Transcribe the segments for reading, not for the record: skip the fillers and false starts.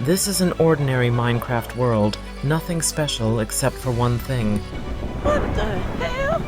This is an ordinary Minecraft world, nothing special except for one thing. What the hell?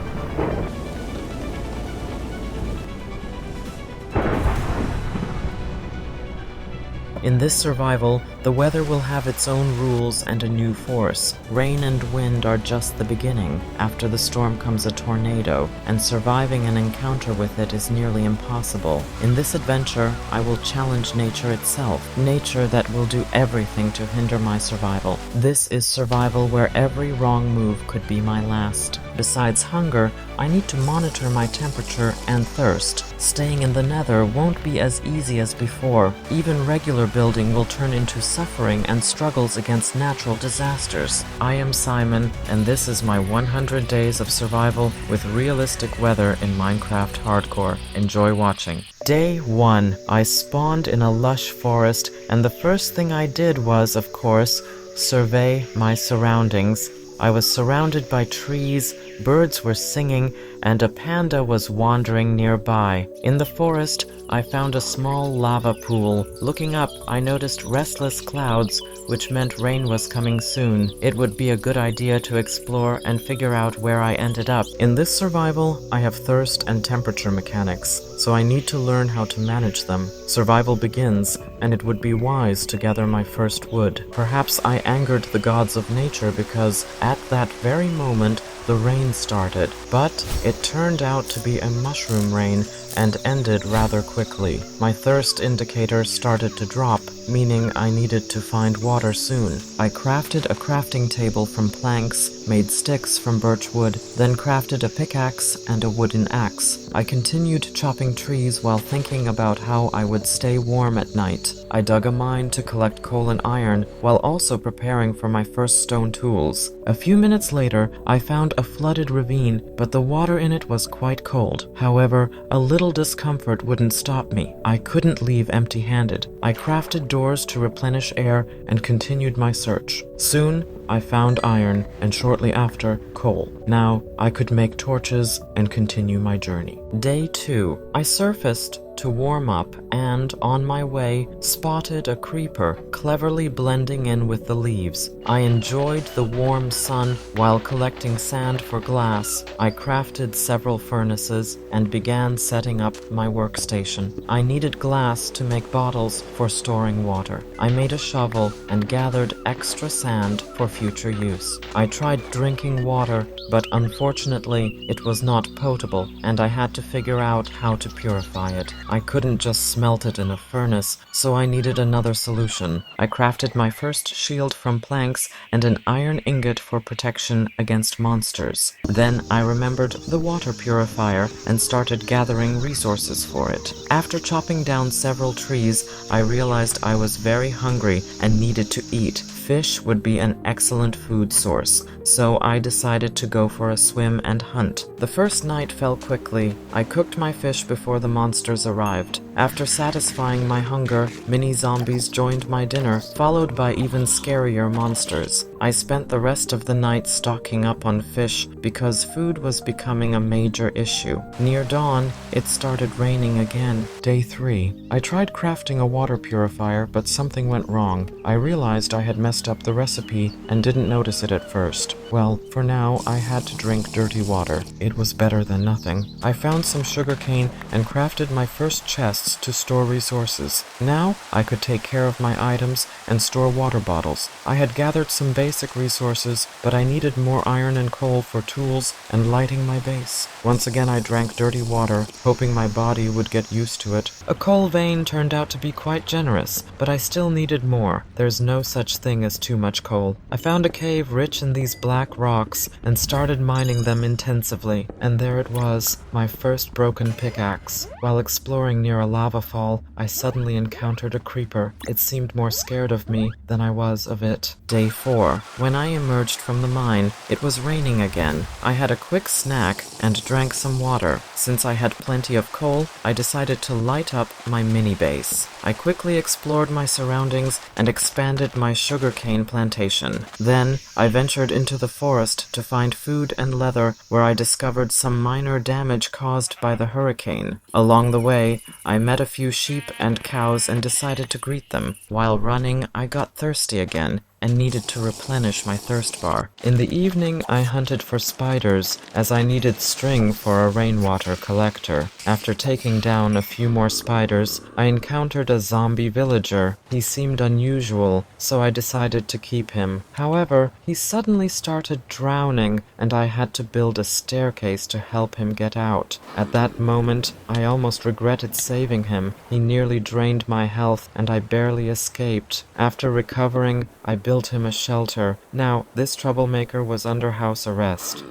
In this survival, the weather will have its own rules and a new force. Rain and wind are just the beginning. After the storm comes a tornado, and surviving an encounter with it is nearly impossible. In this adventure, I will challenge nature itself, nature that will do everything to hinder my survival. This is survival where every wrong move could be my last. Besides hunger, I need to monitor my temperature and thirst. Staying in the Nether won't be as easy as before. Even regular building will turn into suffering and struggles against natural disasters. I am Simon, and this is my 100 days of survival with realistic weather in Minecraft Hardcore. Enjoy watching. Day 1. I spawned in a lush forest, and the first thing I did was, of course, survey my surroundings. I was surrounded by trees, birds were singing, and a panda was wandering nearby. In the forest, I found a small lava pool. Looking up, I noticed restless clouds, which meant rain was coming soon. It would be a good idea to explore and figure out where I ended up. In this survival, I have thirst and temperature mechanics, so I need to learn how to manage them. Survival begins, and it would be wise to gather my first wood. Perhaps I angered the gods of nature because, at that very moment, the rain started, but it turned out to be a mushroom rain and ended rather quickly. My thirst indicator started to drop, meaning I needed to find water soon. I crafted a crafting table from planks, made sticks from birch wood, then crafted a pickaxe and a wooden axe. I continued chopping trees while thinking about how I would stay warm at night. I dug a mine to collect coal and iron while also preparing for my first stone tools. A few minutes later, I found a flooded ravine, but the water in it was quite cold. However, a little discomfort wouldn't stop me. I couldn't leave empty-handed. I crafted doors to replenish air and continued my search. Soon, I found iron, and shortly after, coal. Now, I could make torches and continue my journey. Day 2. I surfaced to warm up and, on my way, spotted a creeper cleverly blending in with the leaves. I enjoyed the warm sun while collecting sand for glass. I crafted several furnaces and began setting up my workstation. I needed glass to make bottles for storing water. I made a shovel and gathered extra sand for future use. I tried drinking water, but unfortunately it was not potable, and I had to figure out how to purify it. I couldn't just smelt it in a furnace, so I needed another solution. I crafted my first shield from planks and an iron ingot for protection against monsters. Then I remembered the water purifier and started gathering resources for it. After chopping down several trees, I realized I was very hungry and needed to eat. Fish would be an excellent food source, so I decided to go for a swim and hunt. The first night fell quickly. I cooked my fish before the monsters arrived. After satisfying my hunger, mini zombies joined my dinner, followed by even scarier monsters. I spent the rest of the night stocking up on fish because food was becoming a major issue. Near dawn, it started raining again. Day 3. I tried crafting a water purifier, but something went wrong. I realized I had messed up the recipe and didn't notice it at first. Well, for now, I had to drink dirty water. It was better than nothing. I found some sugarcane and crafted my first chests to store resources. Now, I could take care of my items and store water bottles. I had gathered some basic resources, but I needed more iron and coal for tools and lighting my base. Once again, I drank dirty water, hoping my body would get used to it. A coal vein turned out to be quite generous, but I still needed more. There's no such thing as too much coal. I found a cave rich in these black rocks and started mining them intensively. And there it was, my first broken pickaxe. While exploring near a lava fall, I suddenly encountered a creeper. It seemed more scared of me than I was of it. Day 4. When I emerged from the mine, it was raining again. I had a quick snack and drank some water. Since I had plenty of coal, I decided to light up my mini base. I quickly explored my surroundings and expanded my sugarcane plantation. Then, I ventured into the forest to find food and leather, where I discovered some minor damage caused caused by the hurricane. Along the way, I met a few sheep and cows and decided to greet them. While running, I got thirsty again and needed to replenish my thirst bar. In the evening, I hunted for spiders, as I needed string for a rainwater collector. After taking down a few more spiders, I encountered a zombie villager. He seemed unusual, so I decided to keep him. However, he suddenly started drowning, and I had to build a staircase to help him get out. At that moment, I almost regretted saving him. He nearly drained my health, and I barely escaped. After recovering, I built him a shelter. Now, this troublemaker was under house arrest.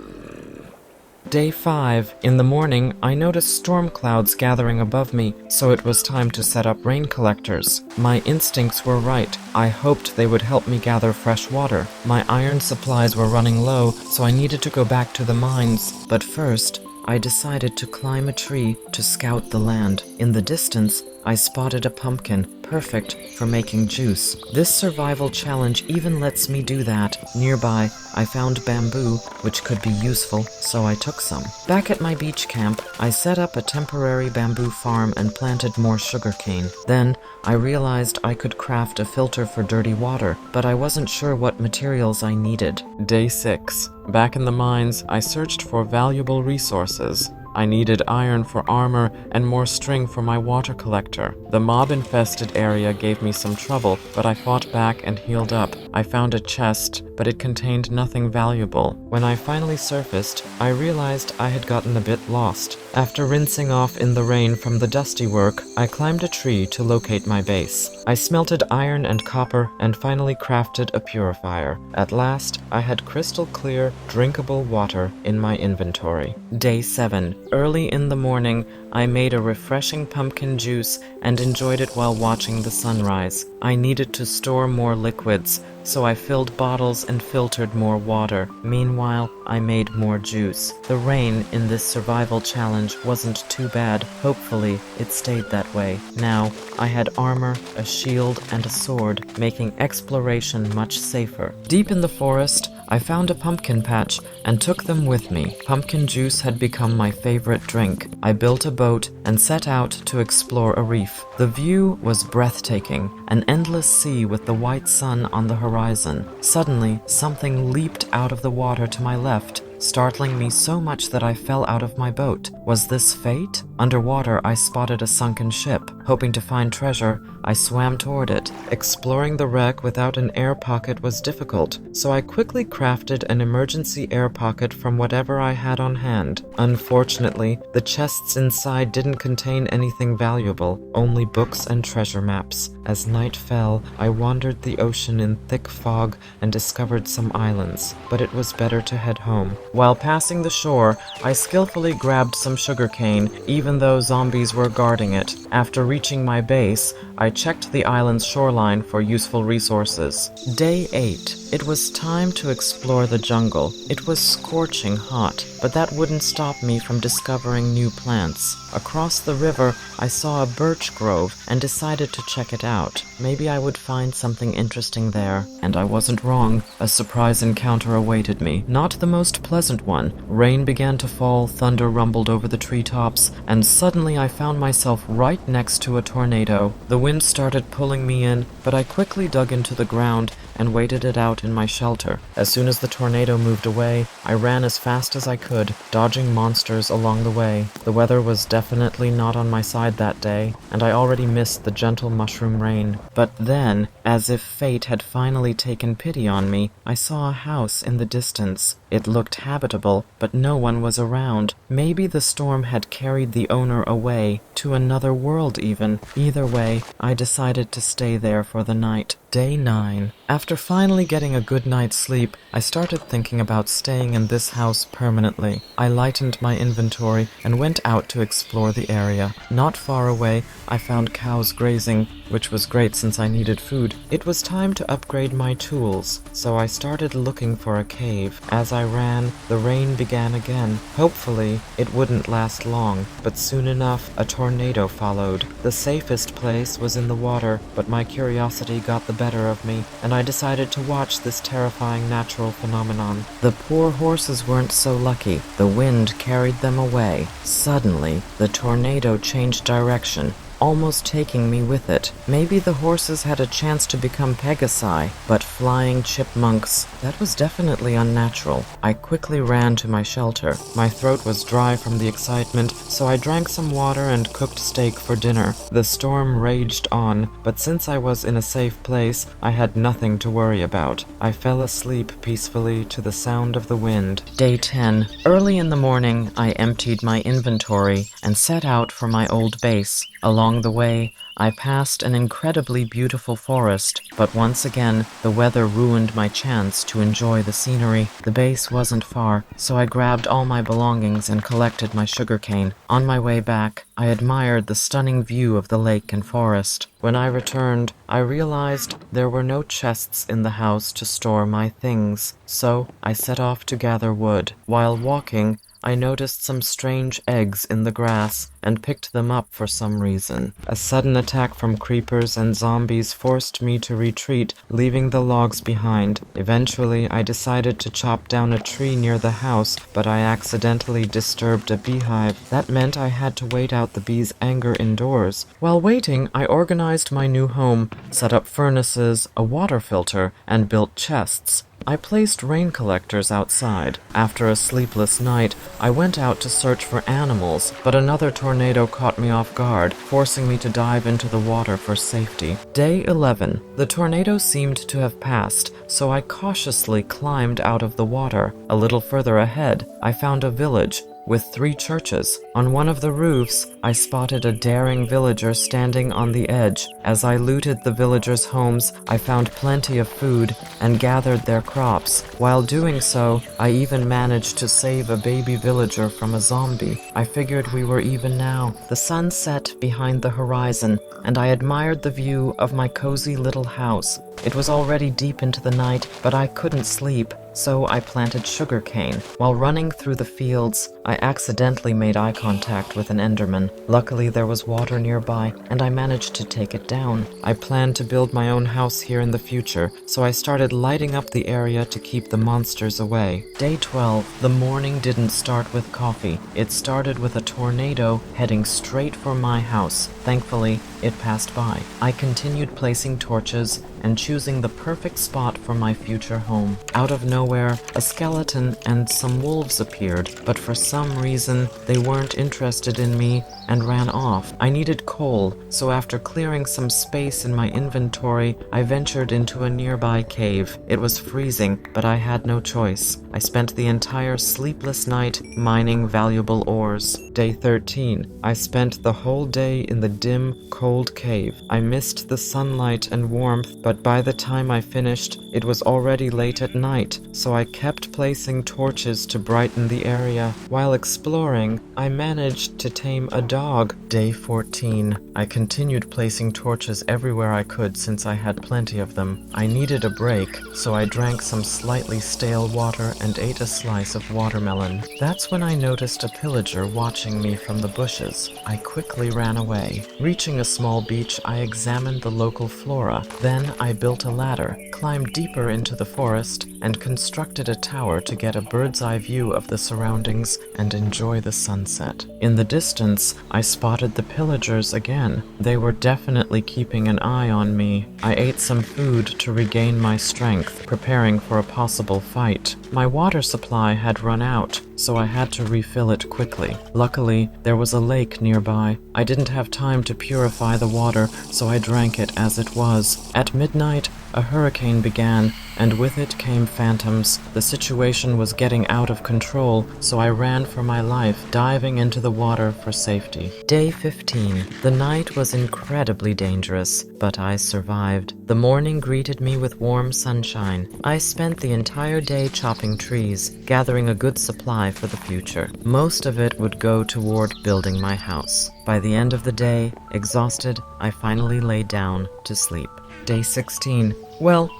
Day 5. In the morning, I noticed storm clouds gathering above me, so it was time to set up rain collectors. My instincts were right. I hoped they would help me gather fresh water. My iron supplies were running low, so I needed to go back to the mines. But first, I decided to climb a tree to scout the land. In the distance, I spotted a pumpkin, perfect for making juice. This survival challenge even lets me do that. Nearby, I found bamboo, which could be useful, so I took some. Back at my beach camp, I set up a temporary bamboo farm and planted more sugarcane. Then, I realized I could craft a filter for dirty water, but I wasn't sure what materials I needed. Day 6. Back in the mines, I searched for valuable resources. I needed iron for armor and more string for my water collector. The mob-infested area gave me some trouble, but I fought back and healed up. I found a chest, but it contained nothing valuable. When I finally surfaced, I realized I had gotten a bit lost. After rinsing off in the rain from the dusty work, I climbed a tree to locate my base. I smelted iron and copper and finally crafted a purifier. At last, I had crystal clear, drinkable water in my inventory. Day 7. Early in the morning, I made a refreshing pumpkin juice and enjoyed it while watching the sunrise. I needed to store more liquids, so I filled bottles and filtered more water. Meanwhile, I made more juice. The rain in this survival challenge wasn't too bad. Hopefully, it stayed that way. Now, I had armor, a shield, and a sword, making exploration much safer. Deep in the forest, I found a pumpkin patch and took them with me. Pumpkin juice had become my favorite drink. I built a boat and set out to explore a reef. The view was breathtaking, an endless sea with the white sun on the horizon. Suddenly, something leaped out of the water to my left, startling me so much that I fell out of my boat. Was this fate? Underwater, I spotted a sunken ship. Hoping to find treasure, I swam toward it. Exploring the wreck without an air pocket was difficult, so I quickly crafted an emergency air pocket from whatever I had on hand. Unfortunately, the chests inside didn't contain anything valuable, only books and treasure maps. As night fell, I wandered the ocean in thick fog and discovered some islands, but it was better to head home. While passing the shore, I skillfully grabbed some sugarcane, even though zombies were guarding it. After reaching my base, I checked the island's shoreline for useful resources. Day 8. It was time to explore the jungle. It was scorching hot, but that wouldn't stop me from discovering new plants. Across the river, I saw a birch grove and decided to check it out. Maybe I would find something interesting there. And I wasn't wrong. A surprise encounter awaited me. Not the most pleasant one. Rain began to fall, thunder rumbled over the treetops, and suddenly I found myself right next to a tornado. The wind started pulling me in, but I quickly dug into the ground and waited it out in my shelter. As soon as the tornado moved away, I ran as fast as I could, dodging monsters along the way. The weather was definitely not on my side that day, and I already missed the gentle mushroom rain. But then, as if fate had finally taken pity on me, I saw a house in the distance. It looked habitable, but no one was around. Maybe the storm had carried the owner away, to another world even. Either way, I decided to stay there for the night. Day 9. After finally getting a good night's sleep, I started thinking about staying in this house permanently. I lightened my inventory and went out to explore the area. Not far away, I found cows grazing, which was great since I needed food. It was time to upgrade my tools, so I started looking for a cave. As I ran, the rain began again. Hopefully, it wouldn't last long, but soon enough, a tornado followed. The safest place was in the water, but my curiosity got the better of me, and I decided to watch this terrifying natural phenomenon. The poor horses weren't so lucky. The wind carried them away. Suddenly, the tornado changed direction, almost taking me with it. Maybe the horses had a chance to become Pegasi, but flying chipmunks, that was definitely unnatural. I quickly ran to my shelter. My throat was dry from the excitement, so I drank some water and cooked steak for dinner. The storm raged on, but since I was in a safe place, I had nothing to worry about. I fell asleep peacefully to the sound of the wind. Day 10. Early in the morning, I emptied my inventory and set out for my old base. Along the way, I passed an incredibly beautiful forest, but once again, the weather ruined my chance to enjoy the scenery. The base wasn't far, so I grabbed all my belongings and collected my sugarcane. On my way back, I admired the stunning view of the lake and forest. When I returned, I realized there were no chests in the house to store my things, so I set off to gather wood. While walking, I noticed some strange eggs in the grass and picked them up for some reason. A sudden attack from creepers and zombies forced me to retreat, leaving the logs behind. Eventually, I decided to chop down a tree near the house, but I accidentally disturbed a beehive. That meant I had to wait out the bees' anger indoors. While waiting, I organized my new home, set up furnaces, a water filter, and built chests. I placed rain collectors outside. After a sleepless night, I went out to search for animals, but another tornado caught me off guard, forcing me to dive into the water for safety. Day 11. The tornado seemed to have passed, so I cautiously climbed out of the water. A little further ahead, I found a village with 3 churches. On one of the roofs, I spotted a daring villager standing on the edge. As I looted the villagers' homes, I found plenty of food and gathered their crops. While doing so, I even managed to save a baby villager from a zombie. I figured we were even now. The sun set behind the horizon, and I admired the view of my cozy little house. It was already deep into the night, but I couldn't sleep, so I planted sugarcane. While running through the fields, I accidentally made eye contact with an Enderman. Luckily, there was water nearby, and I managed to take it down. I planned to build my own house here in the future, so I started lighting up the area to keep the monsters away. Day 12. The morning didn't start with coffee. It started with a tornado heading straight for my house. Thankfully, it passed by. I continued placing torches and choosing the perfect spot for my future home. Out of nowhere, a skeleton and some wolves appeared, but for some reason, they weren't interested in me and ran off. I needed coal, so after clearing some space in my inventory, I ventured into a nearby cave. It was freezing, but I had no choice. I spent the entire sleepless night mining valuable ores. Day 13. I spent the whole day in the dim, cold cave. I missed the sunlight and warmth, but by the time I finished, it was already late at night, so I kept placing torches to brighten the area. While exploring, I managed to tame a dog. Day 14. I continued placing torches everywhere I could since I had plenty of them. I needed a break, so I drank some slightly stale water and ate a slice of watermelon. That's when I noticed a pillager watching me from the bushes. I quickly ran away. Reaching a small beach, I examined the local flora. Then I built a ladder, climbed deeper into the forest, and constructed a tower to get a bird's eye view of the surroundings and enjoy the sunset. In the distance, I spotted the pillagers again. They were definitely keeping an eye on me. I ate some food to regain my strength, preparing for a possible fight. My water supply had run out, so I had to refill it quickly. Luckily, there was a lake nearby. I didn't have time to purify the water, so I drank it as it was. At midnight, a hurricane began, and with it came phantoms. The situation was getting out of control, so I ran for my life, diving into the water for safety. Day 15. The night was incredibly dangerous, but I survived. The morning greeted me with warm sunshine. I spent the entire day chopping trees, gathering a good supply for the future. Most of it would go toward building my house. By the end of the day, exhausted, I finally lay down to sleep. Day 16. Well,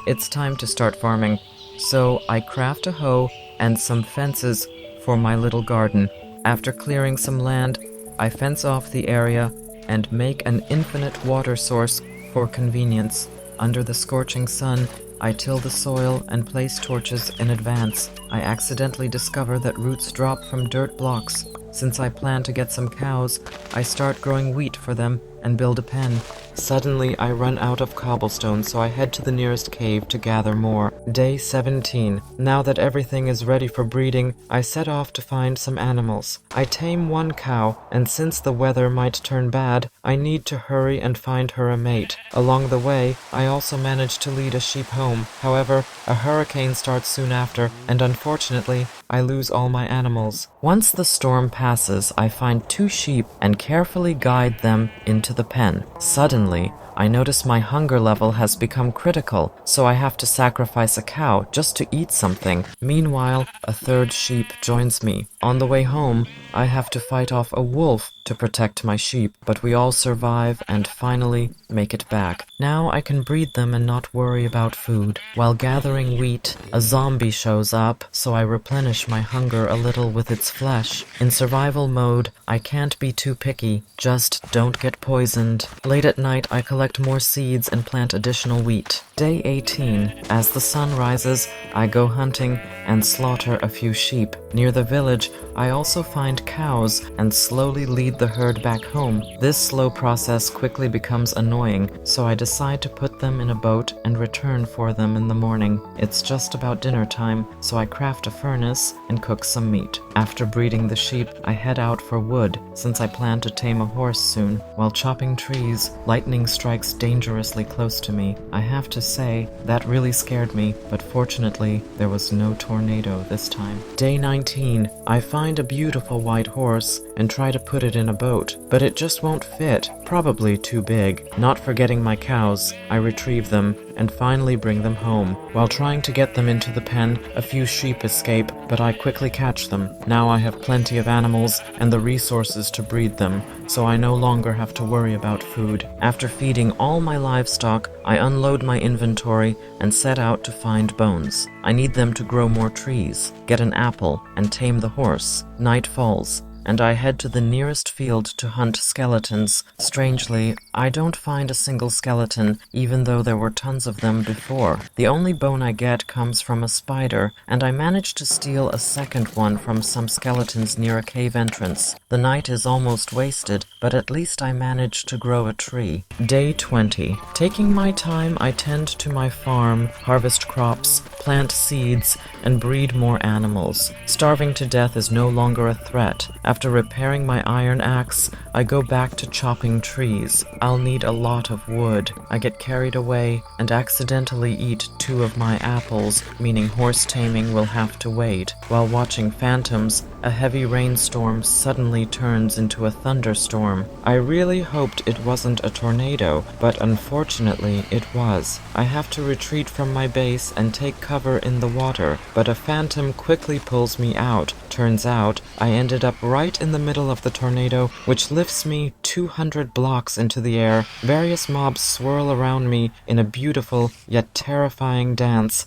it's time to start farming. So I craft a hoe and some fences for my little garden. After clearing some land, I fence off the area and make an infinite water source for convenience. Under the scorching sun, I till the soil and place torches in advance. I accidentally discover that roots drop from dirt blocks. Since I plan to get some cows, I start growing wheat for them and build a pen. Suddenly, I run out of cobblestone, so I head to the nearest cave to gather more. Day 17. Now that everything is ready for breeding, I set off to find some animals. I tame one cow, and since the weather might turn bad, I need to hurry and find her a mate. Along the way, I also manage to lead a sheep home. However, a hurricane starts soon after, and unfortunately, I lose all my animals. Once the storm passes, I find 2 sheep and carefully guide them into the pen. Suddenly, I notice my hunger level has become critical, so I have to sacrifice a cow just to eat something. Meanwhile, a 3rd sheep joins me. On the way home, I have to fight off a wolf to protect my sheep, but we all survive and finally make it back. Now I can breed them and not worry about food. While gathering wheat, a zombie shows up, so I replenish my hunger a little with its flesh. In survival mode, I can't be too picky, just don't get poisoned. Late at night, I collect more seeds and plant additional wheat. Day 18. As the sun rises, I go hunting and slaughter a few sheep. Near the village, I also find cows and slowly lead the herd back home. This slow process quickly becomes annoying, so I decide to put them in a boat and return for them in the morning. It's just about dinner time, so I craft a furnace and cook some meat. After breeding the sheep, I head out for wood, since I plan to tame a horse soon. While chopping trees, lightning strikes dangerously close to me. I have to say, that really scared me, but fortunately, there was no tornado this time. Day 19. I find a beautiful white horse and try to put it in a boat, but it just won't fit, probably too big. Not forgetting my cows, I retrieve them and finally bring them home. While trying to get them into the pen, a few sheep escape, but I quickly catch them. Now I have plenty of animals and the resources to breed them, so I no longer have to worry about food. After feeding all my livestock, I unload my inventory and set out to find bones. I need them to grow more trees, get an apple, and tame the horse. Night falls, and I head to the nearest field to hunt skeletons. Strangely, I don't find a single skeleton, even though there were tons of them before. The only bone I get comes from a spider, and I manage to steal a second one from some skeletons near a cave entrance. The night is almost wasted, but at least I manage to grow a tree. Day 20. Taking my time, I tend to my farm, harvest crops, plant seeds, and breed more animals. Starving to death is no longer a threat. After repairing my iron axe, I go back to chopping trees. I'll need a lot of wood. I get carried away and accidentally eat 2 of my apples, meaning horse taming will have to wait. While watching Phantoms, a heavy rainstorm suddenly turns into a thunderstorm. I really hoped it wasn't a tornado, but unfortunately it was. I have to retreat from my base and take cover in the water, but a phantom quickly pulls me out. Turns out, I ended up right in the middle of the tornado, which lifts me 200 blocks into the air. Various mobs swirl around me in a beautiful yet terrifying dance.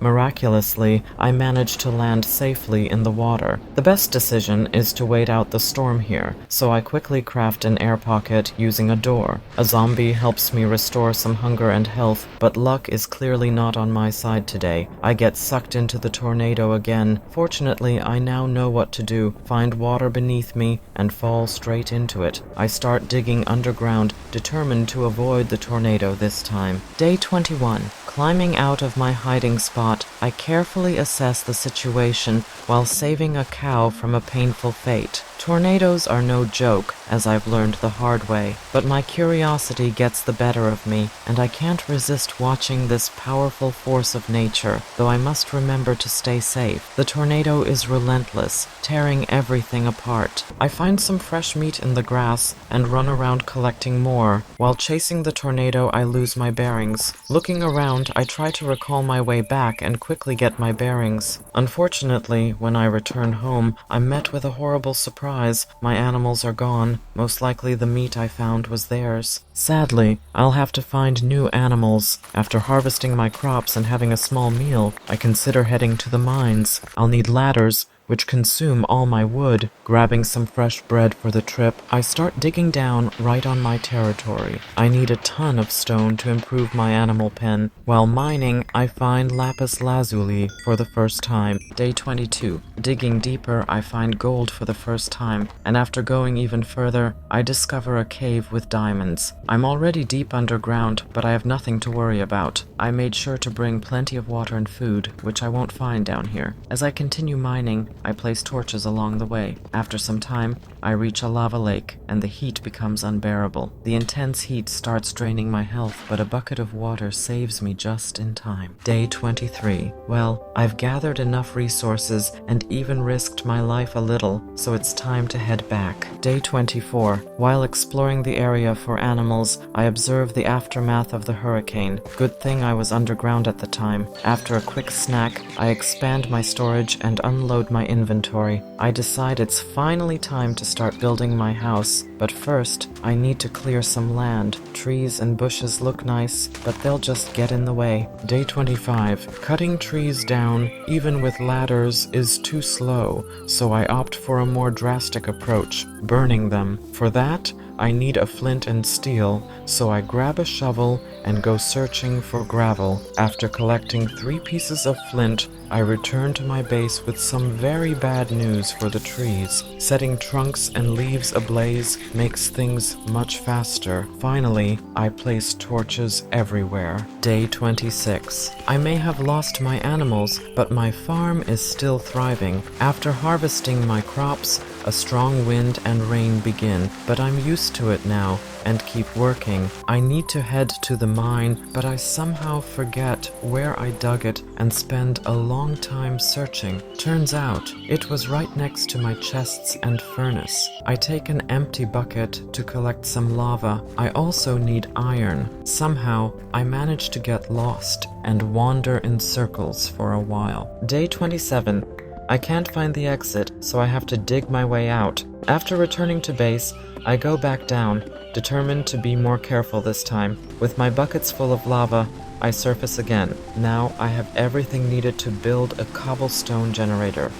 Miraculously, I managed to land safely in the water. The best decision is to wait out the storm here, so I quickly craft an air pocket using a door. A zombie helps me restore some hunger and health, but luck is clearly not on my side today. I get sucked into the tornado again. Fortunately, I now know what to do: find water beneath me and fall straight into it. I start digging underground, determined to avoid the tornado this time. Day 21. Climbing out of my hiding spot, I carefully assess the situation while saving a cow from a painful fate. Tornadoes are no joke, as I've learned the hard way, but my curiosity gets the better of me, and I can't resist watching this powerful force of nature, though I must remember to stay safe. The tornado is relentless, tearing everything apart. I find some fresh meat in the grass and run around collecting more. While chasing the tornado, I lose my bearings. Looking around, I try to recall my way back and quickly get my bearings. Unfortunately, when I return home, I'm met with a horrible surprise. My animals are gone. Most likely the meat I found was theirs. Sadly, I'll have to find new animals. After harvesting my crops and having a small meal, I consider heading to the mines. I'll need ladders, which consume all my wood. Grabbing some fresh bread for the trip, I start digging down right on my territory. I need a ton of stone to improve my animal pen. While mining, I find lapis lazuli for the first time. Day 22. Digging deeper, I find gold for the first time, and after going even further, I discover a cave with diamonds. I'm already deep underground, but I have nothing to worry about. I made sure to bring plenty of water and food, which I won't find down here. As I continue mining, I place torches along the way. After some time, I reach a lava lake, and the heat becomes unbearable. The intense heat starts draining my health, but a bucket of water saves me just in time. Day 23. Well, I've gathered enough resources and even risked my life a little, so it's time to head back. Day 24. While exploring the area for animals, I observe the aftermath of the hurricane. Good thing I was underground at the time. After a quick snack, I expand my storage and unload my inventory. I decide it's finally time to start building my house, but first, I need to clear some land. Trees and bushes look nice, but they'll just get in the way. Day 25. Cutting trees down, even with ladders, is too slow, so I opt for a more drastic approach, burning them. For that, I need a flint and steel, so I grab a shovel and go searching for gravel. After collecting 3 pieces of flint, I return to my base with some very bad news for the trees. Setting trunks and leaves ablaze makes things much faster. Finally, I place torches everywhere. Day 26. I may have lost my animals, but my farm is still thriving. After harvesting my crops, a strong wind and rain begin, but I'm used to it now and keep working. I need to head to the mine, but I somehow forget where I dug it and spend a long time searching. Turns out, it was right next to my chests and furnace. I take an empty bucket to collect some lava. I also need iron. Somehow, I manage to get lost and wander in circles for a while. Day 27. I can't find the exit, so I have to dig my way out. After returning to base, I go back down, determined to be more careful this time. With my buckets full of lava, I surface again. Now I have everything needed to build a cobblestone generator.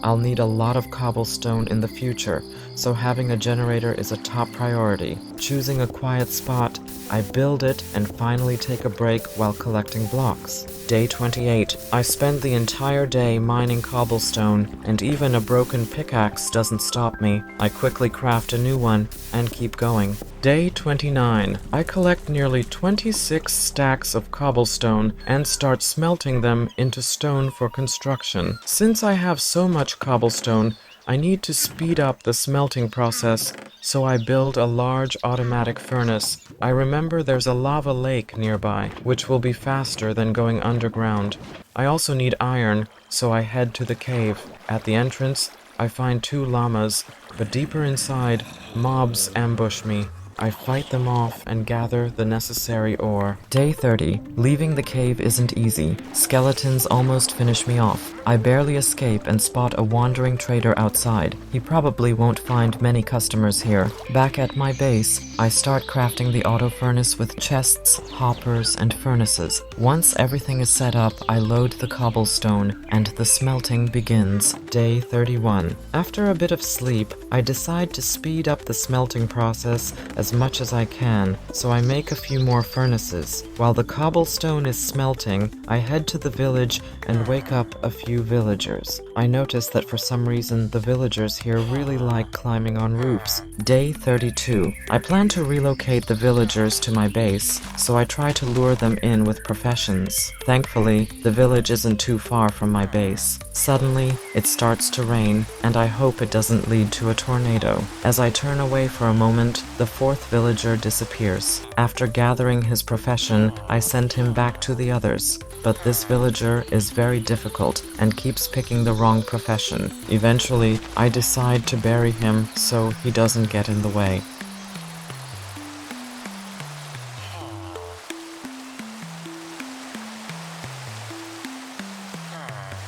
I'll need a lot of cobblestone in the future, so having a generator is a top priority. Choosing a quiet spot, I build it and finally take a break while collecting blocks. Day 28. I spend the entire day mining cobblestone, and even a broken pickaxe doesn't stop me. I quickly craft a new one and keep going. Day 29. I collect nearly 26 stacks of cobblestone and start smelting them into stone for construction. Since I have so much cobblestone, I need to speed up the smelting process, so I build a large automatic furnace. I remember there's a lava lake nearby, which will be faster than going underground. I also need iron, so I head to the cave. At the entrance, I find 2 llamas, but deeper inside, mobs ambush me. I fight them off and gather the necessary ore. Day 30. Leaving the cave isn't easy. Skeletons almost finish me off. I barely escape and spot a wandering trader outside. He probably won't find many customers here. Back at my base, I start crafting the auto furnace with chests, hoppers, and furnaces. Once everything is set up, I load the cobblestone, and the smelting begins. Day 31. After a bit of sleep, I decide to speed up the smelting process as much as I can, so I make a few more furnaces. While the cobblestone is smelting, I head to the village and wake up a few villagers. I notice that for some reason the villagers here really like climbing on roofs. Day 32. I plan to relocate the villagers to my base, so I try to lure them in with professions. Thankfully, the village isn't too far from my base. Suddenly, it starts to rain, and I hope it doesn't lead to a tornado. As I turn away for a moment, the 4th villager disappears. After gathering his profession, I send him back to the others. But this villager is very difficult and keeps picking the wrong profession. Eventually, I decide to bury him so he doesn't get in the way.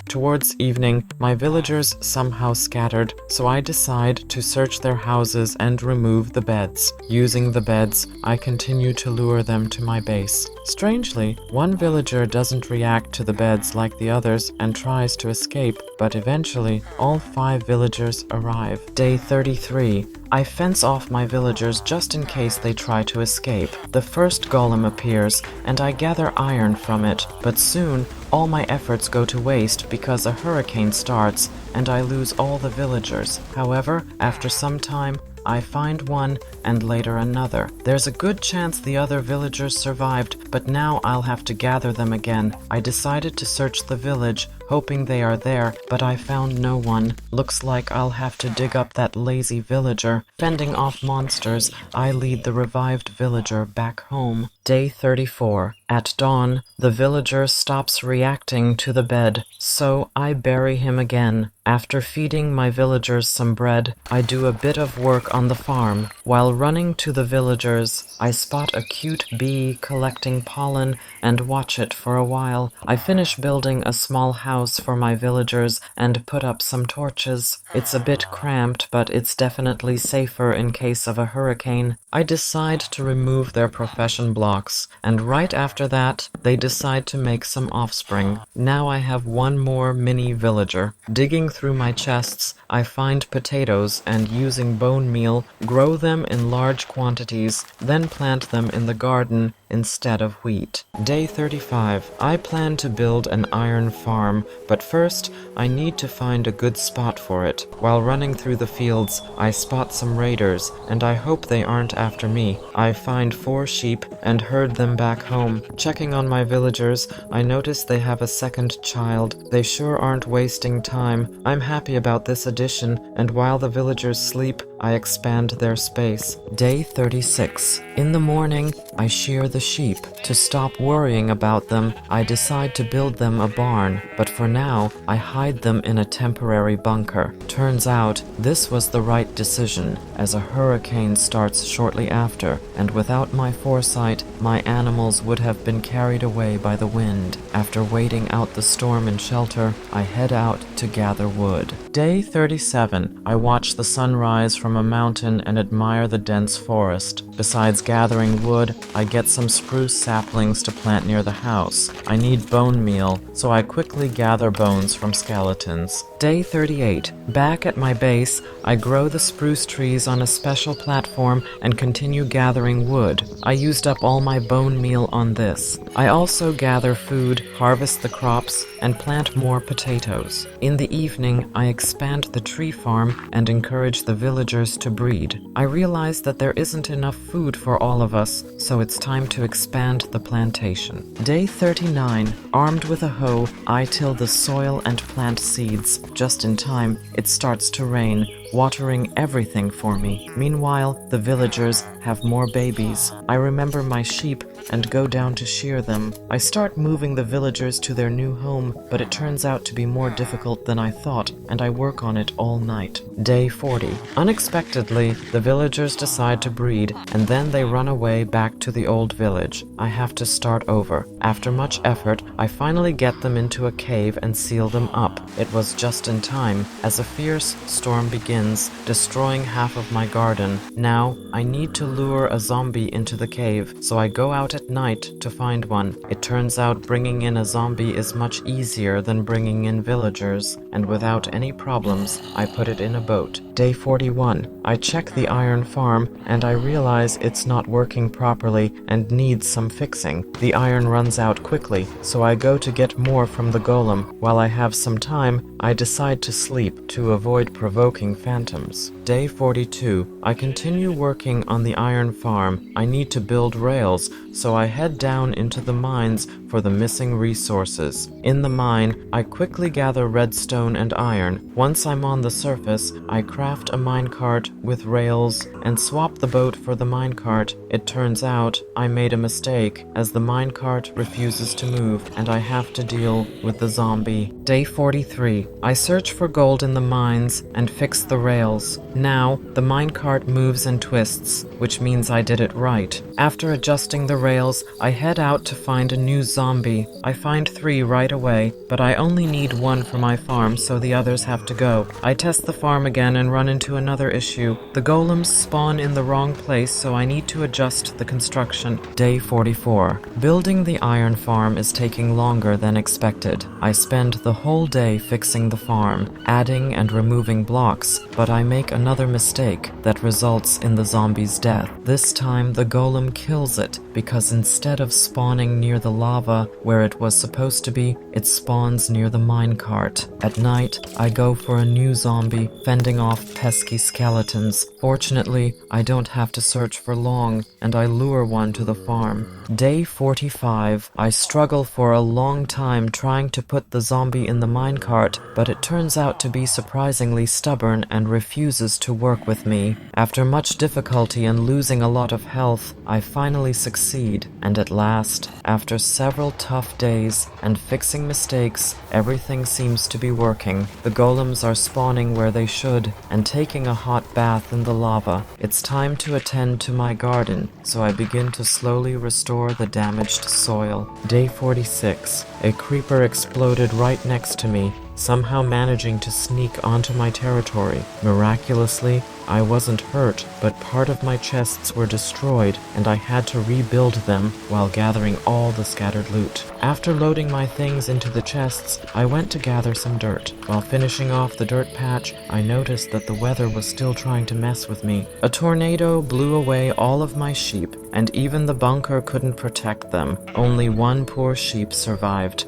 Towards evening, my villagers somehow scattered, so I decide to search their houses and remove the beds. Using the beds, I continue to lure them to my base. Strangely, one villager doesn't react to the beds like the others and tries to escape, but eventually, all 5 villagers arrive. Day 33. I fence off my villagers just in case they try to escape. The first golem appears, and I gather iron from it, but soon all my efforts go to waste because a hurricane starts, and I lose all the villagers. However, after some time, I find one, and later another. There's a good chance the other villagers survived, but now I'll have to gather them again. I decided to search the village, hoping they are there, but I found no one. Looks like I'll have to dig up that lazy villager. Fending off monsters, I lead the revived villager back home. Day 34. At dawn, the villager stops reacting to the bed, so I bury him again. After feeding my villagers some bread, I do a bit of work on the farm. While running to the villagers, I spot a cute bee collecting pollen and watch it for a while. I finish building a small house for my villagers and put up some torches. It's a bit cramped, but it's definitely safer in case of a hurricane. I decide to remove their profession blocks, and right after that, they decide to make some offspring. Now I have one more mini villager. Digging through my chests, I find potatoes and using bone meal, grow them in large quantities, then plant them in the garden instead of wheat. Day 35. I plan to build an iron farm, but first I need to find a good spot for it. While running through the fields, I spot some raiders, and I hope they aren't after me. I find 4 sheep and herd them back home. Checking on my villagers, I notice they have a second child. They sure aren't wasting time. I'm happy about this addition, and while the villagers sleep, I expand their space. Day 36. In the morning, I shear the sheep. To stop worrying about them, I decide to build them a barn, but for now, I hide them in a temporary bunker. Turns out, this was the right decision, as a hurricane starts shortly after, and without my foresight, my animals would have been carried away by the wind. After waiting out the storm in shelter, I head out to gather wood. Day 37. I watch the sunrise from a mountain and admire the dense forest. Besides gathering wood, I get some spruce saplings to plant near the house. I need bone meal, so I quickly gather bones from skeletons. Day 38. Back at my base, I grow the spruce trees on a special platform and continue gathering wood. I used up all my bone meal on this. I also gather food, harvest the crops, and plant more potatoes. In the evening, I expand the tree farm and encourage the villagers to breed. I realize that there isn't enough food for all of us, so it's time to expand the plantation. Day 39. Armed with a hoe, I till the soil and plant seeds. Just in time, it starts to rain, watering everything for me. Meanwhile, the villagers have more babies. I remember my sheep and go down to shear them. I start moving the villagers to their new home, but it turns out to be more difficult than I thought, and I work on it all night. Day 40. Unexpectedly, the villagers decide to breed, and then they run away back to the old village. I have to start over. After much effort, I finally get them into a cave and seal them up. It was just in time, as a fierce storm begins, destroying half of my garden. Now, I need to lure a zombie into the cave, so I go out at night to find one. It turns out bringing in a zombie is much easier than bringing in villagers, and without any problems, I put it in a boat. Day 41. I check the iron farm, and I realize it's not working properly and needs some fixing. The iron runs out quickly, so I go to get more from the golem. While I have some time, I decide to sleep to avoid provoking phantoms. Day 42. I continue working on the iron farm. I need to build rails, so I head down into the mines for the missing resources. In the mine, I quickly gather redstone and iron. Once I'm on the surface, I craft a minecart with rails and swap the boat for the minecart. It turns out I made a mistake, as the minecart refuses to move and I have to deal with the zombie. Day 43. I search for gold in the mines and fix the rails. Now, the minecart moves and twists, which means I did it right. After adjusting the rails, I head out to find a new zombie. I find 3 right away, but I only need 1 for my farm, so the others have to go. I test the farm again and run into another issue. The golems spawn in the wrong place, so I need to adjust the construction. Day 44. Building the iron farm is taking longer than expected. I spend the whole day fixing the farm, adding and removing blocks, but I make another mistake that results in the zombie's death. This time the golem kills it because instead of spawning near the lava where it was supposed to be, it spawns near the minecart. At night, I go for a new zombie, fending off pesky skeletons. Fortunately, I don't have to search for long, and I lure one to the farm. Day 45. I struggle for a long time trying to put the zombie in the minecart, but it turns out to be surprisingly stubborn and refuses to work with me. After much difficulty and losing a lot of health, I finally succeed, and at last, after several tough days and fixing mistakes, everything seems to be working. The golems are spawning where they should and taking a hot bath in the lava. It's time to attend to my garden, so I begin to slowly restore the damaged soil. Day 46. A creeper exploded right next to me, somehow managing to sneak onto my territory. Miraculously, I wasn't hurt, but part of my chests were destroyed, and I had to rebuild them while gathering all the scattered loot. After loading my things into the chests, I went to gather some dirt. While finishing off the dirt patch, I noticed that the weather was still trying to mess with me. A tornado blew away all of my sheep, and even the bunker couldn't protect them. Only 1 poor sheep survived.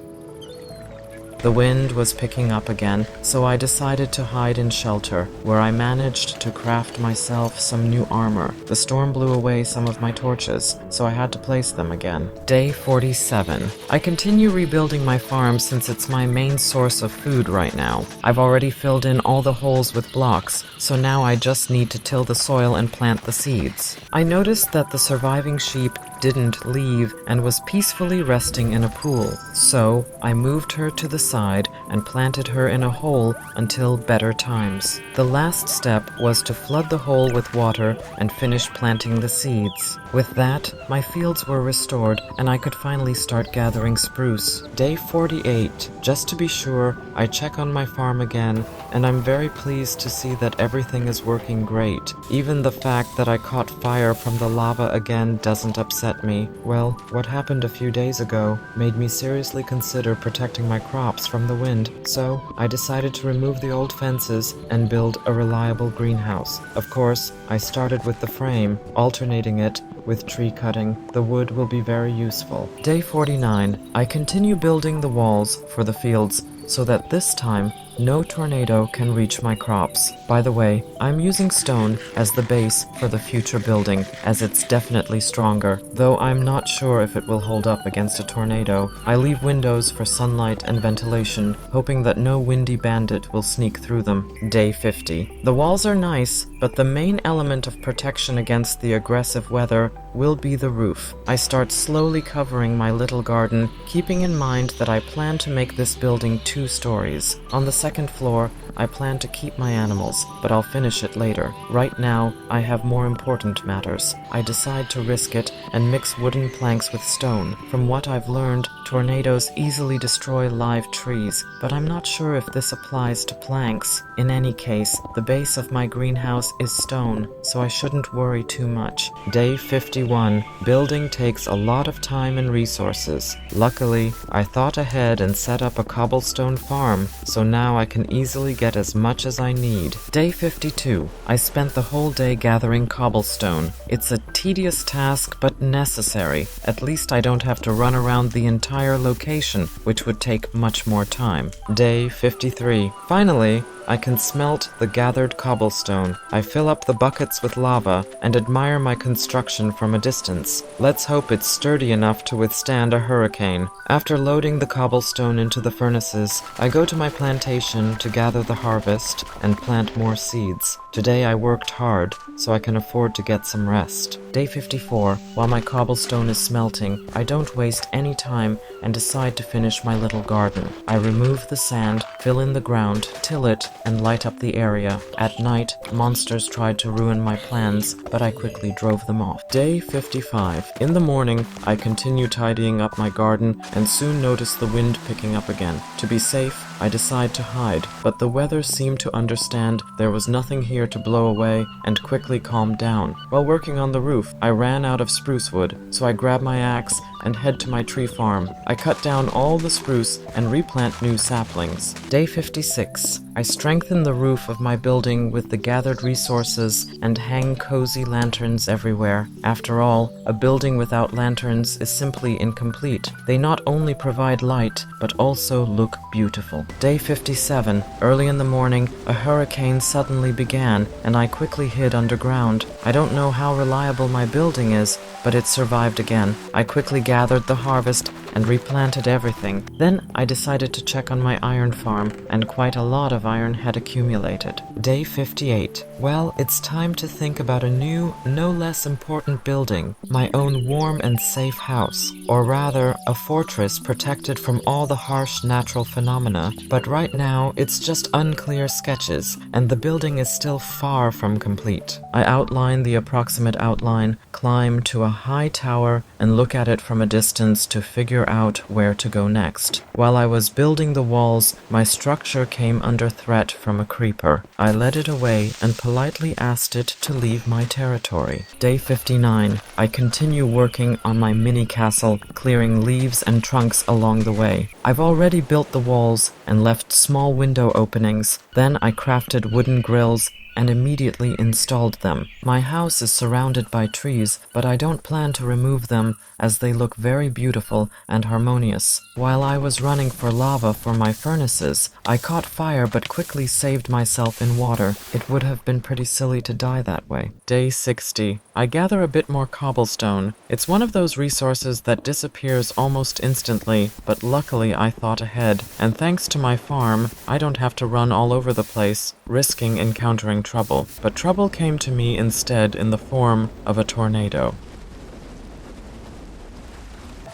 The wind was picking up again, so I decided to hide in shelter, where I managed to craft myself some new armor. The storm blew away some of my torches, so I had to place them again. Day 47. I continue rebuilding my farm since it's my main source of food right now. I've already filled in all the holes with blocks, so now I just need to till the soil and plant the seeds. I noticed that the surviving sheep didn't leave and was peacefully resting in a pool, so I moved her to the side and planted her in a hole until better times. The last step was to flood the hole with water and finish planting the seeds. With that, my fields were restored and I could finally start gathering spruce. Day 48. Just to be sure, I check on my farm again, and I'm very pleased to see that everything is working great. Even the fact that I caught fire from the lava again doesn't upset me. Well, what happened a few days ago made me seriously consider protecting my crops from the wind, so I decided to remove the old fences and build a reliable greenhouse. Of course, I started with the frame, alternating it with tree cutting. The wood will be very useful. Day 49. I continue building the walls for the fields so that this time no tornado can reach my crops. By the way, I'm using stone as the base for the future building, as it's definitely stronger, though I'm not sure if it will hold up against a tornado. I leave windows for sunlight and ventilation, hoping that no windy bandit will sneak through them. Day 50. The walls are nice, but the main element of protection against the aggressive weather will be the roof. I start slowly covering my little garden, keeping in mind that I plan to make this building 2 stories. On the second floor, I plan to keep my animals, but I'll finish it later. Right now, I have more important matters. I decide to risk it and mix wooden planks with stone. From what I've learned, tornadoes easily destroy live trees, but I'm not sure if this applies to planks. In any case, the base of my greenhouse is stone, so I shouldn't worry too much. Day 51. Building takes a lot of time and resources. Luckily, I thought ahead and set up a cobblestone farm, so now I can easily get as much as I need. Day 52. I spent the whole day gathering cobblestone. It's a tedious task, but necessary. At least I don't have to run around the entire location, which would take much more time. Day 53. Finally, I can smelt the gathered cobblestone. I fill up the buckets with lava and admire my construction from a distance. Let's hope it's sturdy enough to withstand a hurricane. After loading the cobblestone into the furnaces, I go to my plantation to gather the harvest and plant more seeds. Today I worked hard, so I can afford to get some rest. Day 54. While my cobblestone is smelting, I don't waste any time and decide to finish my little garden. I remove the sand, fill in the ground, till it, and light up the area. At night, monsters tried to ruin my plans, but I quickly drove them off. Day 55. In the morning, I continue tidying up my garden and soon notice the wind picking up again. To be safe, I decide to hide, but the weather seemed to understand there was nothing here to blow away and quickly calmed down. While working on the roof, I ran out of spruce wood, so I grab my axe and head to my tree farm. I cut down all the spruce and replant new saplings. Day 56. I strengthen the roof of my building with the gathered resources and hang cozy lanterns everywhere. After all, a building without lanterns is simply incomplete. They not only provide light, but also look beautiful. Day 57. Early in the morning, a hurricane suddenly began, and I quickly hid underground. I don't know how reliable my building is, but it survived again. I quickly gathered the harvest and replanted everything. Then I decided to check on my iron farm, and quite a lot of iron had accumulated. Day 58. Well, it's time to think about a new, no less important building. My own warm and safe house. Or rather, a fortress protected from all the harsh natural phenomena. But right now, it's just unclear sketches, and the building is still far from complete. I outline the approximate outline, climb to a high tower, and look at it from a distance to figure out where to go next. While I was building the walls, my structure came under threat from a creeper. I led it away and politely asked it to leave my territory. Day 59. I continue working on my mini castle, clearing leaves and trunks along the way. I've already built the walls and left small window openings. Then I crafted wooden grills and immediately installed them. My house is surrounded by trees, but I don't plan to remove them as they look very beautiful and harmonious. While I was running for lava for my furnaces, I caught fire but quickly saved myself in water. It would have been pretty silly to die that way. Day 60. I gather a bit more cobblestone. It's one of those resources that disappears almost instantly, but luckily I thought ahead, and thanks to my farm, I don't have to run all over the place, risking encountering trouble. But trouble came to me instead in the form of a tornado.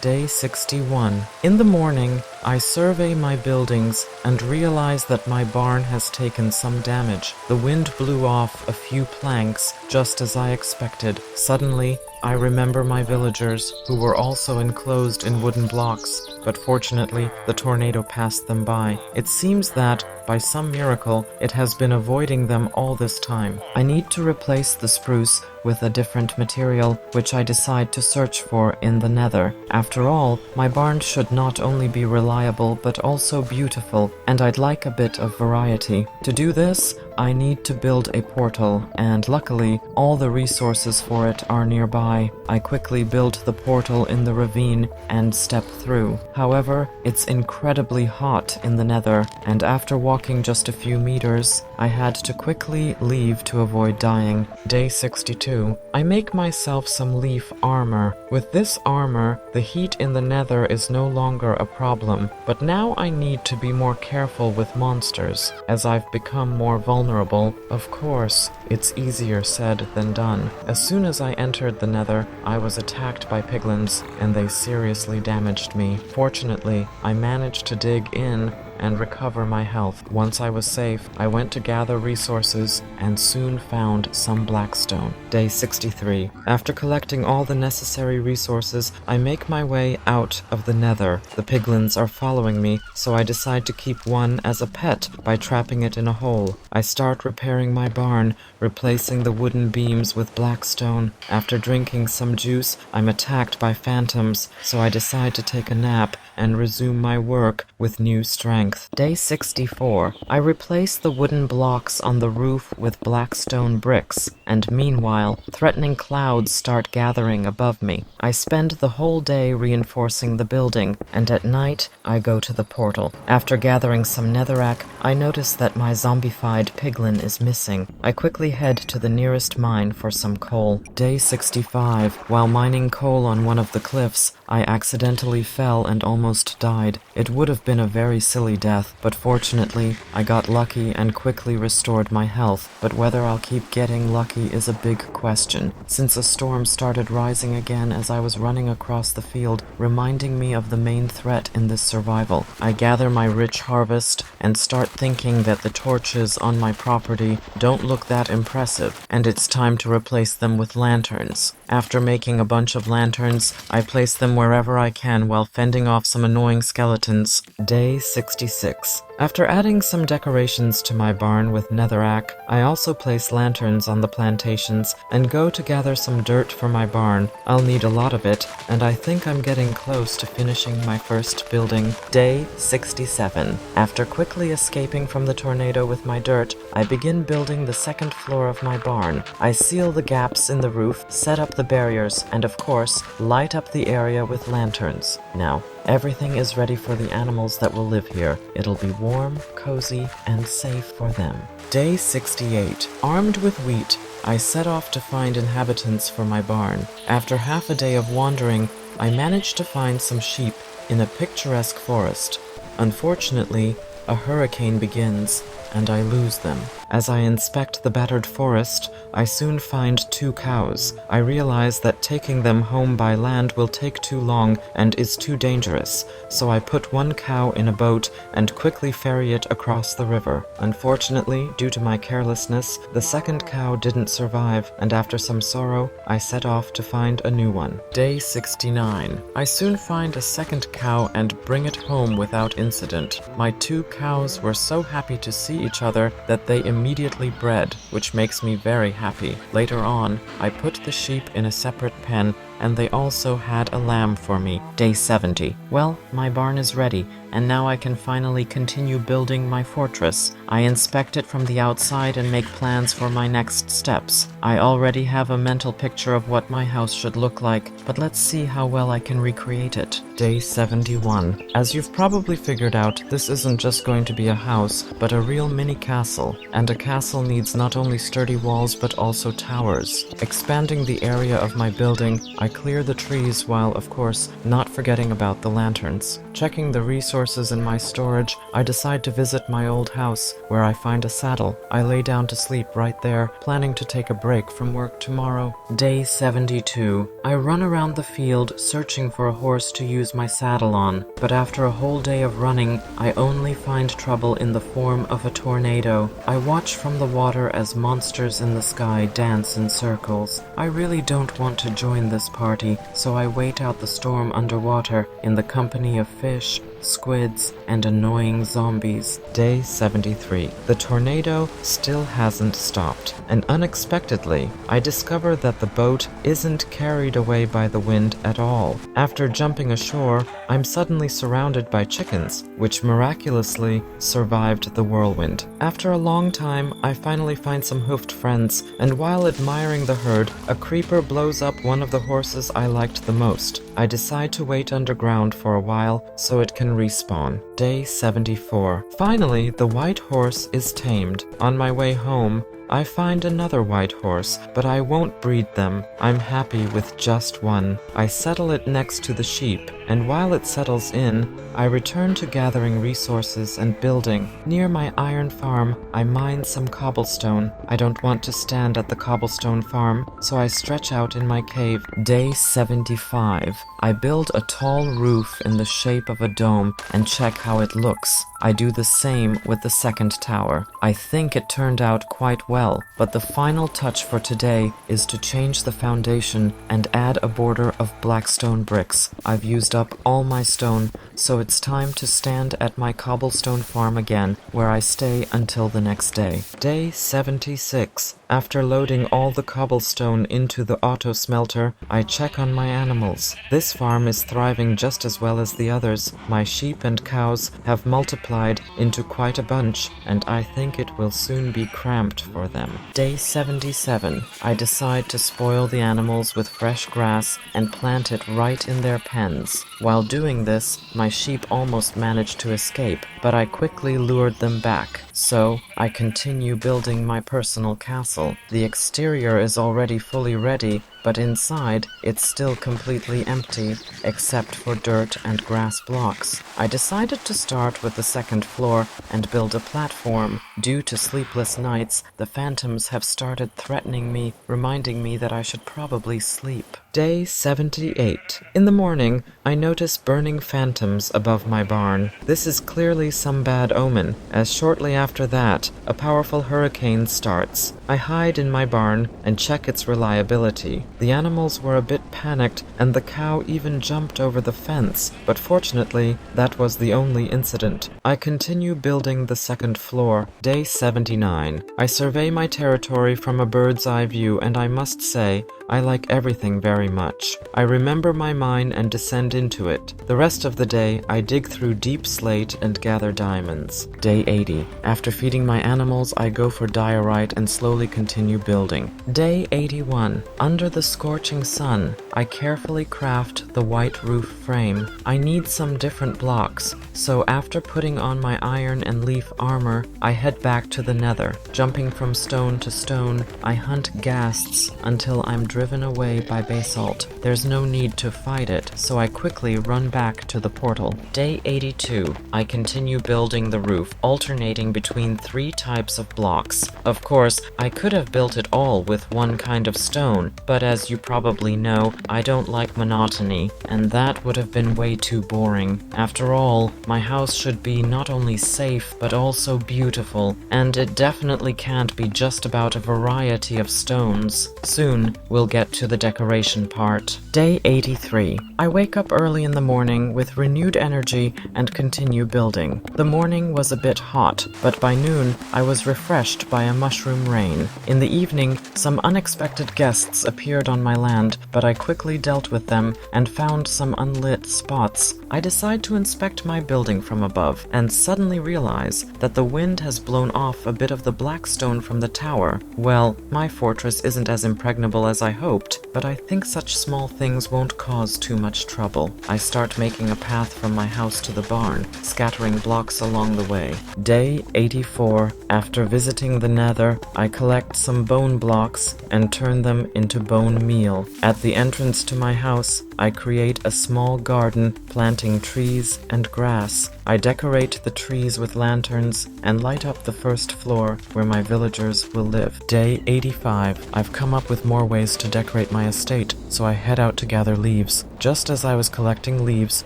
Day 61. In the morning, I survey my buildings and realize that my barn has taken some damage. The wind blew off a few planks, just as I expected. Suddenly, I remember my villagers, who were also enclosed in wooden blocks, but fortunately, the tornado passed them by. It seems that, by some miracle, it has been avoiding them all this time. I need to replace the spruce with a different material, which I decide to search for in the Nether. After all, my barn should not only be reliable, but also beautiful, and I'd like a bit of variety. To do this, I need to build a portal, and luckily, all the resources for it are nearby. I quickly build the portal in the ravine and step through. However, it's incredibly hot in the Nether, and after walking just a few meters, I had to quickly leave to avoid dying. Day 62. I make myself some leaf armor. With this armor, the heat in the Nether is no longer a problem, but now I need to be more careful with monsters, as I've become more vulnerable. Of course, it's easier said than done. As soon as I entered the Nether, I was attacked by piglins, and they seriously damaged me. Fortunately, I managed to dig in and recover my health. Once I was safe, I went to gather resources and soon found some blackstone. Day 63. After collecting all the necessary resources, I make my way out of the Nether. The piglins are following me, so I decide to keep one as a pet by trapping it in a hole. I start repairing my barn, replacing the wooden beams with blackstone. After drinking some juice, I'm attacked by phantoms, so I decide to take a nap and resume my work with new strength. Day 64. I replace the wooden blocks on the roof with blackstone bricks, and meanwhile, threatening clouds start gathering above me. I spend the whole day reinforcing the building, and at night, I go to the portal. After gathering some netherrack, I notice that my zombified piglin is missing. I quickly head to the nearest mine for some coal. Day 65. While mining coal on one of the cliffs, I accidentally fell and almost died. It would have been a very silly death, but fortunately, I got lucky and quickly restored my health. But whether I'll keep getting lucky is a big question, since a storm started rising again as I was running across the field, reminding me of the main threat in this survival. I gather my rich harvest and start thinking that the torches on my property don't look that impressive, and it's time to replace them with lanterns. After making a bunch of lanterns, I place them wherever I can while fending off some annoying skeletons. Day 66. After adding some decorations to my barn with netherrack, I also place lanterns on the plantations and go to gather some dirt for my barn. I'll need a lot of it, and I think I'm getting close to finishing my first building. Day 67. After quickly escaping from the tornado with my dirt, I begin building the second floor of my barn. I seal the gaps in the roof, set up the barriers, and of course, light up the area with lanterns. Now, everything is ready for the animals that will live here. It'll be warm, cozy, and safe for them. Day 68. Armed with wheat, I set off to find inhabitants for my barn. After half a day of wandering, I managed to find some sheep in a picturesque forest. Unfortunately, a hurricane begins, and I lose them. As I inspect the battered forest, I soon find 2 cows. I realize that taking them home by land will take too long and is too dangerous, so I put 1 cow in a boat and quickly ferry it across the river. Unfortunately, due to my carelessness, the second cow didn't survive, and after some sorrow, I set off to find a new one. Day 69. I soon find a second cow and bring it home without incident. My 2 cows were so happy to see each other that they immediately bred, which makes me very happy. Later on, I put the sheep in a separate pen, and they also had a lamb for me. Day 70. Well, my barn is ready, and now I can finally continue building my fortress. I inspect it from the outside and make plans for my next steps. I already have a mental picture of what my house should look like, but let's see how well I can recreate it. Day 71. As you've probably figured out, this isn't just going to be a house, but a real mini castle. And a castle needs not only sturdy walls, but also towers. Expanding the area of my building, I clear the trees while, of course, not forgetting about the lanterns. Checking the resources in my storage, I decide to visit my old house, where I find a saddle. I lay down to sleep right there, planning to take a break from work tomorrow. Day 72. I run around the field, searching for a horse to use my saddle on, but after a whole day of running, I only find trouble in the form of a tornado. I watch from the water as monsters in the sky dance in circles. I really don't want to join this party, so I wait out the storm underwater in the company of fish, squids, and annoying zombies. Day 73. The tornado still hasn't stopped, and unexpectedly, I discover that the boat isn't carried away by the wind at all. After jumping ashore, I'm suddenly surrounded by chickens, which miraculously survived the whirlwind. After a long time, I finally find some hoofed friends, and while admiring the herd, a creeper blows up one of the horses I liked the most. I decide to wait underground for a while so it can respawn. Day 74. Finally, the white horse is tamed. On my way home, I find another white horse, but I won't breed them. I'm happy with just one. I settle it next to the sheep, and while it settles in, I return to gathering resources and building. Near my iron farm, I mine some cobblestone. I don't want to stand at the cobblestone farm, so I stretch out in my cave. Day 75. I build a tall roof in the shape of a dome and check how it looks. I do the same with the second tower. I think it turned out quite well, but the final touch for today is to change the foundation and add a border of black stone bricks. I've used up all my stone, so it's time to stand at my cobblestone farm again, where I stay until the next day. Day 76. After loading all the cobblestone into the auto smelter, I check on my animals. This farm is thriving just as well as the others. My sheep and cows have multiplied into quite a bunch, and I think it will soon be cramped for them. Day 77. I decide to spoil the animals with fresh grass and plant it right in their pens. While doing this, my sheep almost managed to escape, but I quickly lured them back. So, I continue building my personal castle. The exterior is already fully ready, but inside it's still completely empty, except for dirt and grass blocks. I decided to start with the second floor and build a platform. Due to sleepless nights, the phantoms have started threatening me, reminding me that I should probably sleep. Day 78. In the morning, I notice burning phantoms above my barn. This is clearly some bad omen, as shortly after that, a powerful hurricane starts. I hide in my barn and check its reliability. The animals were a bit panicked, and the cow even jumped over the fence, but fortunately, that was the only incident. I continue building the second floor. Day 79. I survey my territory from a bird's eye view, and I must say, I like everything very much. I remember my mine and descend into it. The rest of the day, I dig through deep slate and gather diamonds. Day 80. After feeding my animals, I go for diorite and slowly continue building. Day 81. Under the scorching sun, I carefully craft the white roof frame. I need some different blocks, so after putting on my iron and leaf armor, I head back to the Nether. Jumping from stone to stone, I hunt ghasts until I'm driven away by basalt. There's no need to fight it, so I quickly run back to the portal. Day 82. I continue building the roof, alternating between 3 types of blocks. Of course, I could have built it all with one kind of stone, but as you probably know, I don't like monotony, and that would have been way too boring. After all, my house should be not only safe, but also beautiful, and it definitely can't be just about a variety of stones. Soon, we'll get to the decoration part. Day 83. I wake up early in the morning with renewed energy and continue building. The morning was a bit hot, but by noon I was refreshed by a mushroom rain. In the evening, some unexpected guests appeared on my land, but I quickly dealt with them and found some unlit spots. I decide to inspect my building from above and suddenly realize that the wind has blown off a bit of the black stone from the tower. Well, my fortress isn't as impregnable as I hoped, but I think such small things won't cause too much trouble. I start making a path from my house to the barn, scattering blocks along the way. Day 84. After visiting the Nether, I collect some bone blocks and turn them into bone meal. At the entrance to my house, I create a small garden, planting trees and grass. I decorate the trees with lanterns and light up the first floor where my villagers will live. Day 85. I've come up with more ways to decorate my estate, so I head out to gather leaves. Just as I was collecting leaves,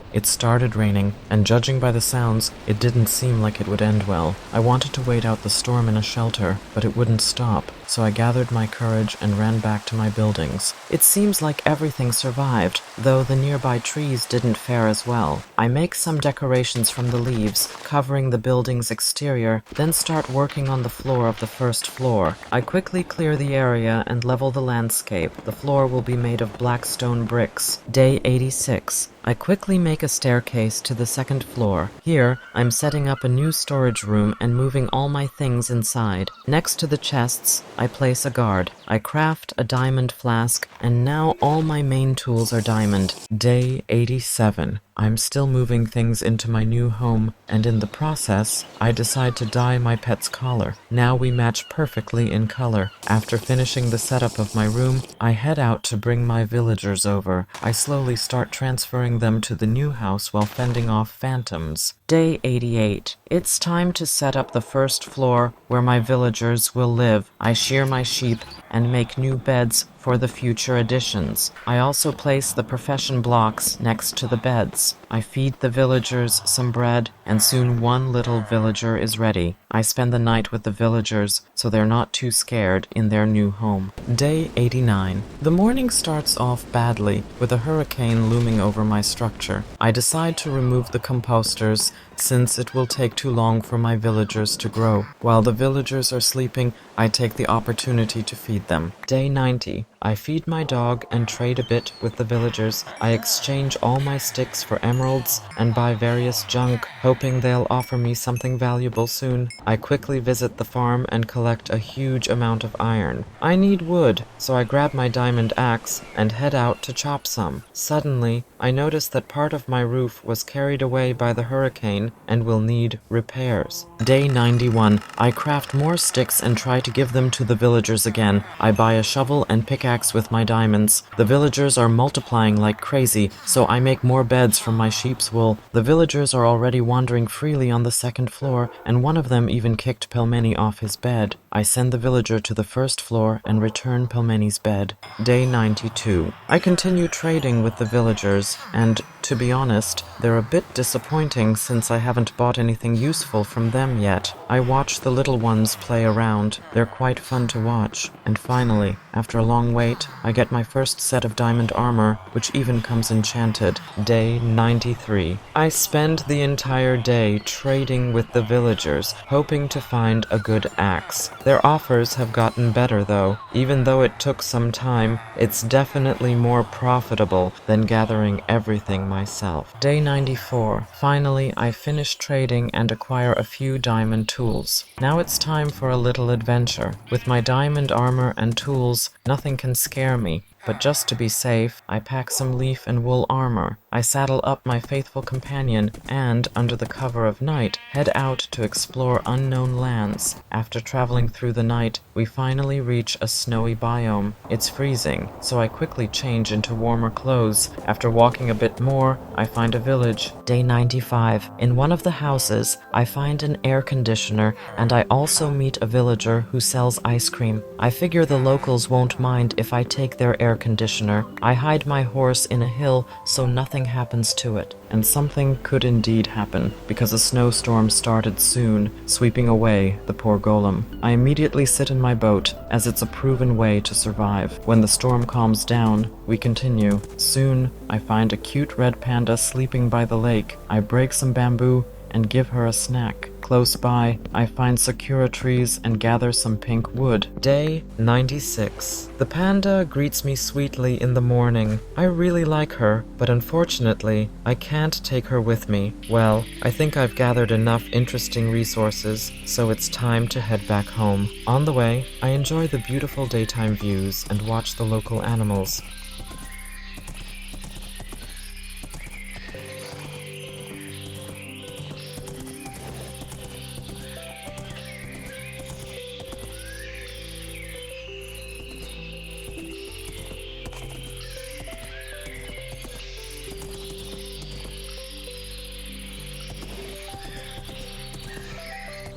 it started raining, and judging by the sounds, it didn't seem like it would end well. I wanted to wait out the storm in a shelter, but it wouldn't stop, so I gathered my courage and ran back to my buildings. It seems like everything survived, though the nearby trees didn't fare as well. I make some decorations from the leaves, covering the building's exterior, then start working on the floor of the first floor. I quickly clear the area and level the landscape. The floor will be made of black stone bricks. Day 86. I quickly make a staircase to the second floor. Here, I'm setting up a new storage room and moving all my things inside. Next to the chests, I place a guard. I craft a diamond flask, and now all my main tools are diamond. Day 87. I'm still moving things into my new home, and in the process, I decide to dye my pet's collar. Now we match perfectly in color. After finishing the setup of my room, I head out to bring my villagers over. I slowly start transferring them to the new house while fending off phantoms. Day 88. It's time to set up the first floor where my villagers will live. I shear my sheep and make new beds for the future additions. I also place the profession blocks next to the beds. I feed the villagers some bread, and soon one little villager is ready. I spend the night with the villagers so they're not too scared in their new home. Day 89. The morning starts off badly, with a hurricane looming over my structure. I decide to remove the composters since it will take too long for my villagers to grow. While the villagers are sleeping, I take the opportunity to feed them. Day 90. I feed my dog and trade a bit with the villagers. I exchange all my sticks for emeralds and buy various junk, hoping they'll offer me something valuable soon. I quickly visit the farm and collect a huge amount of iron. I need wood, so I grab my diamond axe and head out to chop some. Suddenly, I notice that part of my roof was carried away by the hurricane and will need repairs. Day 91. I craft more sticks and try to give them to the villagers again. I buy a shovel and pick pickaxe with my diamonds. The villagers are multiplying like crazy, so I make more beds from my sheep's wool. The villagers are already wandering freely on the second floor, and one of them even kicked Pelmeni off his bed. I send the villager to the first floor and return Pelmeni's bed. Day 92. I continue trading with the villagers, and to be honest, they're a bit disappointing since I haven't bought anything useful from them yet. I watch the little ones play around. They're quite fun to watch. And finally, after a long wait, I get my first set of diamond armor, which even comes enchanted. Day 93. I spend the entire day trading with the villagers, hoping to find a good axe. Their offers have gotten better though. Even though it took some time, it's definitely more profitable than gathering everything myself. Day 94. Finally, I finish trading and acquire a few diamond tools. Now it's time for a little adventure. With my diamond armor and tools, nothing can scare me. But just to be safe, I pack some leaf and wool armor. I saddle up my faithful companion and, under the cover of night, head out to explore unknown lands. After traveling through the night, we finally reach a snowy biome. It's freezing, so I quickly change into warmer clothes. After walking a bit more, I find a village. Day 95. In one of the houses, I find an air conditioner, and I also meet a villager who sells ice cream. I figure the locals won't mind if I take their air conditioner. I hide my horse in a hill so nothing happens to it. And something could indeed happen, because a snowstorm started soon, sweeping away the poor golem. I immediately sit in my boat, as it's a proven way to survive. When the storm calms down, we continue. Soon, I find a cute red panda sleeping by the lake. I break some bamboo and give her a snack. Close by, I find sakura trees and gather some pink wood. Day 96. The panda greets me sweetly in the morning. I really like her, but unfortunately, I can't take her with me. Well, I think I've gathered enough interesting resources, so it's time to head back home. On the way, I enjoy the beautiful daytime views and watch the local animals.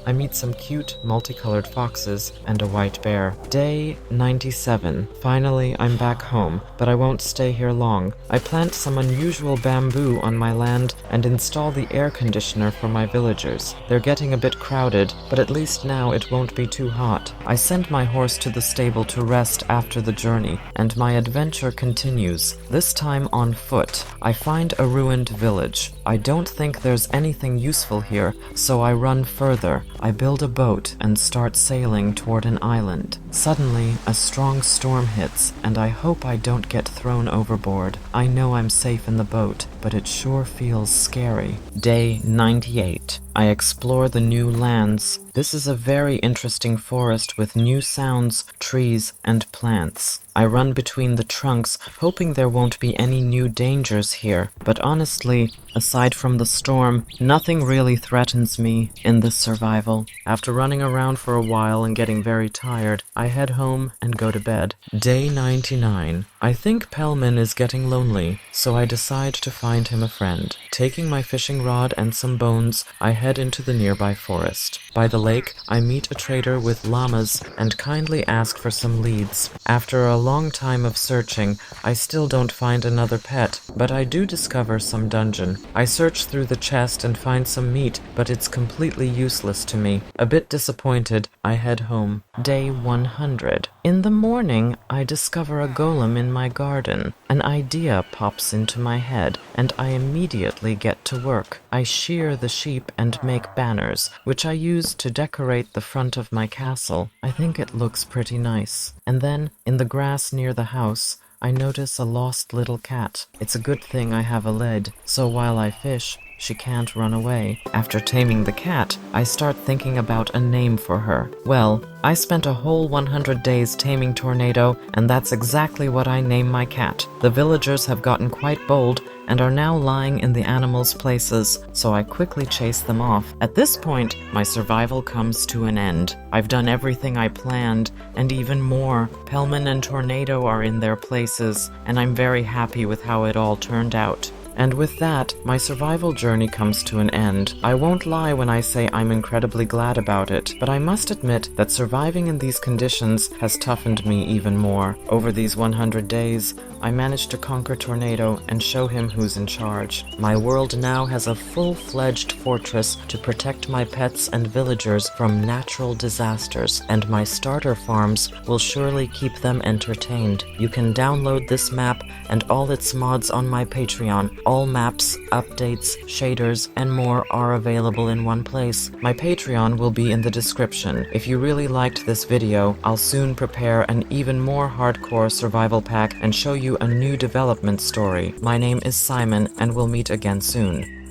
I meet some cute, multicolored foxes and a white bear. Day 97. Finally, I'm back home, but I won't stay here long. I plant some unusual bamboo on my land and install the air conditioner for my villagers. They're getting a bit crowded, but at least now it won't be too hot. I send my horse to the stable to rest after the journey, and my adventure continues, this time on foot. I find a ruined village. I don't think there's anything useful here, so I run further. I build a boat and start sailing toward an island. Suddenly, a strong storm hits, and I hope I don't get thrown overboard. I know I'm safe in the boat, but it sure feels scary. Day 98. I explore the new lands. This is a very interesting forest with new sounds, trees, and plants. I run between the trunks, hoping there won't be any new dangers here. But honestly, aside from the storm, nothing really threatens me in this survival. After running around for a while and getting very tired, I head home and go to bed. Day 99. I think Pelman is getting lonely, so I decide to find him a friend. Taking my fishing rod and some bones, I head into the nearby forest. By the lake, I meet a trader with llamas and kindly ask for some leads. After a long time of searching, I still don't find another pet, but I do discover some dungeon. I search through the chest and find some meat, but it's completely useless to me. A bit disappointed, I head home. Day 100. In the morning, I discover a golem in my garden. An idea pops into my head, and I immediately get to work. I shear the sheep and make banners, which I use to decorate the front of my castle. I think it looks pretty nice. And then, in the grass near the house, I notice a lost little cat. It's a good thing I have a lead, so while I fish, she can't run away. After taming the cat, I start thinking about a name for her. Well, I spent a whole 100 days taming Tornado, and that's exactly what I name my cat. The villagers have gotten quite bold and are now lying in the animals' places, so I quickly chase them off. At this point, my survival comes to an end. I've done everything I planned, and even more. Pellman and Tornado are in their places, and I'm very happy with how it all turned out. And with that, my survival journey comes to an end. I won't lie when I say I'm incredibly glad about it, but I must admit that surviving in these conditions has toughened me even more. Over these 100 days, I managed to conquer Tornado and show him who's in charge. My world now has a full-fledged fortress to protect my pets and villagers from natural disasters, and my starter farms will surely keep them entertained. You can download this map and all its mods on my Patreon. All maps, updates, shaders, and more are available in one place. My Patreon will be in the description. If you really liked this video, I'll soon prepare an even more hardcore survival pack and show you a new development story. My name is Simon, and we'll meet again soon.